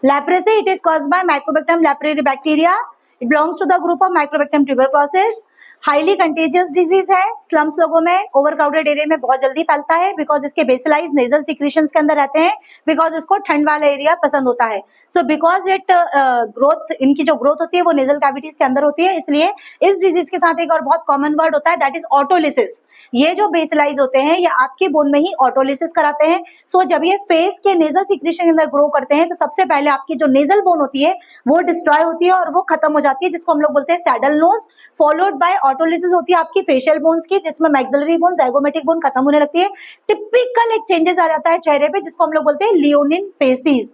Leprosy, it is caused by Mycobacterium leprae bacteria. It belongs to the group of Mycobacterium tuberculosis. Highly contagious disease है, slums लोगों में, overcrowded area में बहुत जल्दी फैलता है बिकॉज इसके बेसिलाइज नेजल सिक्रीशंस के अंदर रहते हैं, बिकॉज इसको ठंड वाला एरिया पसंद होता है. सो बिकॉज इट ग्रोथ, इनकी जो ग्रोथ होती है वो नेजल कैविटीज के अंदर होती है, इसलिए इस डिजीज के साथ एक और बहुत कॉमन वर्ड होता है, दैट इज ऑटोलिसिस. ये जो बेसिलाइज होते हैं ये आपके बोन में ही ऑटोलिसिस कराते हैं. सो जब ये फेस के नेजल सिक्रीशन के अंदर ग्रो करते हैं तो सबसे पहले आपकी जो नेजल बोन होती है वो डिस्ट्रॉय होती है और वो खत्म हो जाती है, जिसको हम लोग बोलते हैं saddle nose. Followed by autolysis होती है आपकी फेशियल बोन्स की, जिसमें मैक्सिलरी बोन, ज़ाइगोमेटिक बोन खत्म होने लगती है. टिपिकल एक चेंजेस आ जाता है चेहरे पे जिसको हम लोग बोलते हैं लियोनिन फेसिस.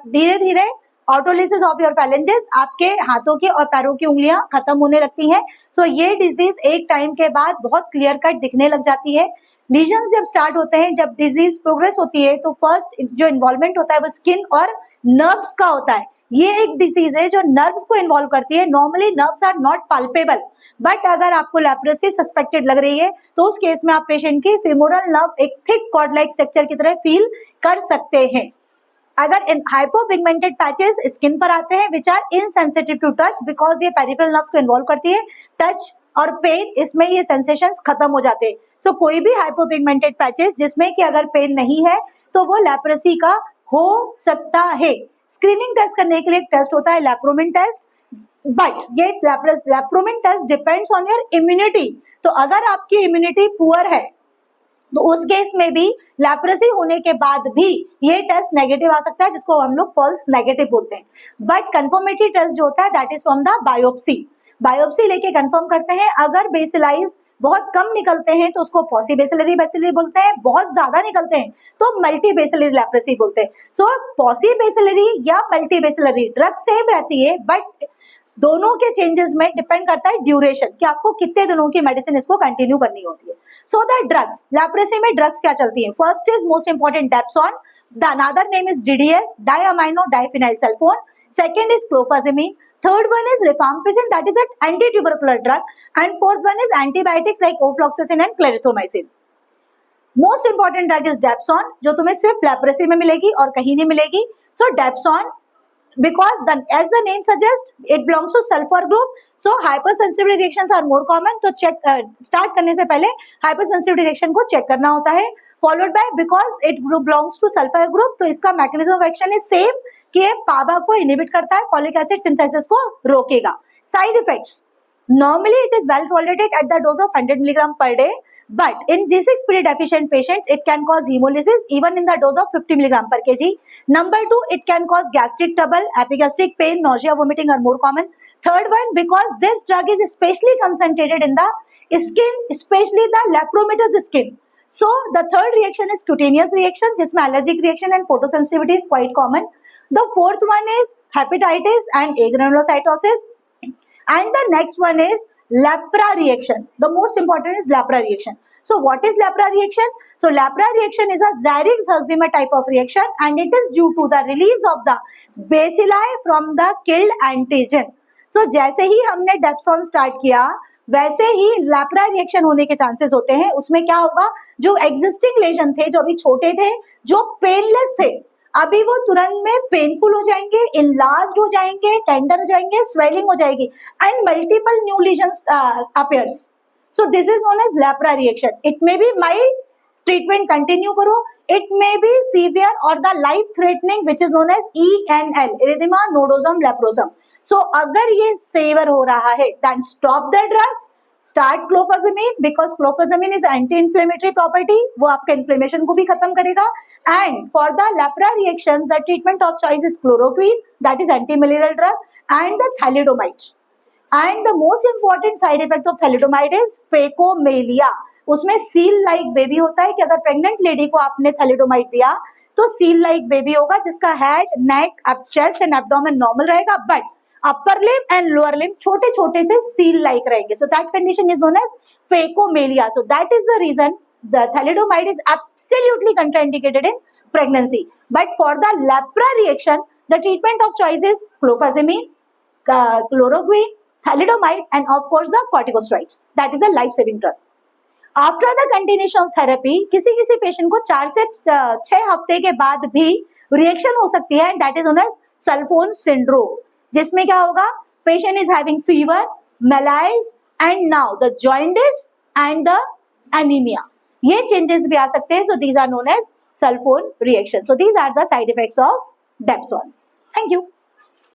धीरे धीरे ऑटोलिसिस ऑफ योर फैलेंजेस, आपके हाथों की और पैरों की उंगलियां खत्म होने लगती हैं. सो ये डिजीज एक टाइम के बाद बहुत क्लियर कट दिखने लग जाती है. लीजन जब स्टार्ट होते हैं, जब डिजीज प्रोग्रेस होती है तो फर्स्ट जो इन्वॉल्वमेंट होता है वो स्किन और नर्व्स का होता है. ये एक डिजीज है जो नर्व्स को इन्वॉल्व करती है. Normally nerves are not palpable, but अगर आपको लेप्रोसी सस्पेक्टेड लग रही है तो उस केस में आप पेशेंट की फेमोरल नर्व एक थिक कॉर्ड लाइक स्ट्रक्चर की तरह फील कर सकते हैं. अगर इन हाइपोपिगमेंटेड पैचेस स्किन पर आते हैं which are insensitive to touch, because ये पेरिफेरल नर्व्स को इन्वॉल्व करती है, टच और पेन इसमें ये सेंसेशंस खत्म हो जाते हैं. सो कोई भी हाइपोपिगमेंटेड पैचेस जिसमें कि अगर पेन नहीं है तो वो लेप्रोसी का हो सकता है. स्क्रीनिंग टेस्ट करने के लिए एक टेस्ट होता है लेप्रोमिन टेस्ट, बट ये lepromin test depends on your immunity. तो अगर आपकी इम्यूनिटी पुअर है तो उस केस में भी लेप्रोसी होने के बाद भी ये टेस्ट नेगेटिव आ सकता है, जिसको हम लोग फॉल्स नेगेटिव बोलते हैं. बट कंफर्मेटरी टेस्ट जो होता है that is from the biopsy. Biopsy लेके कंफर्म करते हैं. अगर बेसिलाइज बहुत कम निकलते हैं तो उसको पॉसीबेसिलरी बेसिलरी बोलते हैं, बहुत ज्यादा निकलते हैं तो मल्टी बेसिलरी लेप्रोसी बोलते हैं. सो पॉसीबेसिलरी या मल्टी बेसिलरी ड्रग सेम रहती है, बट दोनों के चेंजेस में डिपेंड करता है ड्यूरेशन, कि आपको कितने दिनों की मेडिसिन इसको कंटिन्यू करनी होती है. सो द ड्रग्स, लेप्रोसी में ड्रग्स क्या चलती हैं? First is most important dapsone, the another name is DDS, diamino diphenyl sulfone. Second is clofazimine. Third one is rifampicin, that is an anti-tubercular drug, and fourth one is antibiotics like ofloxacin and clarithromycin. Most important drug is Dapsone, जो तुम्हें सिर्फ leprosy में मिलेगी और कहीं नहीं मिलेगी. So Dapsone, because as the name suggests, it belongs to sulfur group, so hypersensitivity reactions are more common. तो check start करने से पहले hypersensitivity reaction को check करना होता है. Followed by, because it belongs to sulfur group, तो इसका mechanism of action is same, कि ये पाबा को इनहिबिट करता है, फॉलिक एसिड सिंथेसिस को रोकेगा. Side effects, normally it is well tolerated at the dose of 100 milligram per day, but in G6PD deficient patients it can cause hemolysis even in the dose of 50 milligram per kg. Number 2, it can cause gastric trouble, epigastric pain, nausea, vomiting are more common. Third one, because this drug is especially concentrated in the skin, especially the lepromatous skin. So the third reaction is cutaneous reaction, जिसमें allergic reaction and photosensitivity is quite common. The fourth one is hepatitis and agranulocytosis, and the next one is lepra reaction. The most important is lepra reaction. So what is lepra reaction? So lepra reaction is a Zarig-Herxheimer type of reaction, and it is due to the release of the bacilli from the killed antigen. So जैसे ही हमने dapsone start किया वैसे ही lepra reaction होने के chances होते हैं. उसमें क्या होगा, जो एग्जिस्टिंग लेजन थे, जो अभी छोटे थे, जो पेनलेस थे, अभी वो तुरंत में पेनफुल हो जाएंगे, इनलार्ज्ड हो जाएंगे, टेंडर हो जाएंगे, स्वेलिंग हो जाएगी, and multiple new lesions appears. So this is known as lepra reaction. It may be mild, treatment continue करो. इट मे बी सीवियर और the life threatening which is known as ENL, erythema nodosum leprosum. So अगर ये severe हो रहा है then stop the drug, start clofazimine, because clofazimine is anti inflammatory property, वो आपका inflammation को भी खत्म करेगा. And for the lepra reaction, the treatment of choice is chloroquine, that is anti-malarial drug, and the thalidomide. And the most important side effect of thalidomide is phacomelia. उसमें seal like baby होता है, कि अगर pregnant lady को आपने thalidomide दिया तो seal like baby होगा, जिसका head, neck, chest and abdomen normal रहेगा, but upper limb and lower limb छोटे छोटे से seal like रहेंगे. So that condition is known as phacomelia. So that is the reason the thalidomide is absolutely contraindicated in pregnancy. But for the lepra reaction, the treatment of choice is clofazimine, chloroquine, thalidomide, and of course the corticosteroids. That is the life-saving drug. After the continuation of therapy, किसी किसी patient को 4 से 6 हफ्ते के बाद भी reaction हो सकती है, that is known as sulfone syndrome, जिसमें क्या होगा, patient is having fever, malaise and now the joints and the anaemia, ये चेंजेस भी आ सकते हैं. So these are known as sulfone reaction. So these are the side effects of dapsone. Thank you.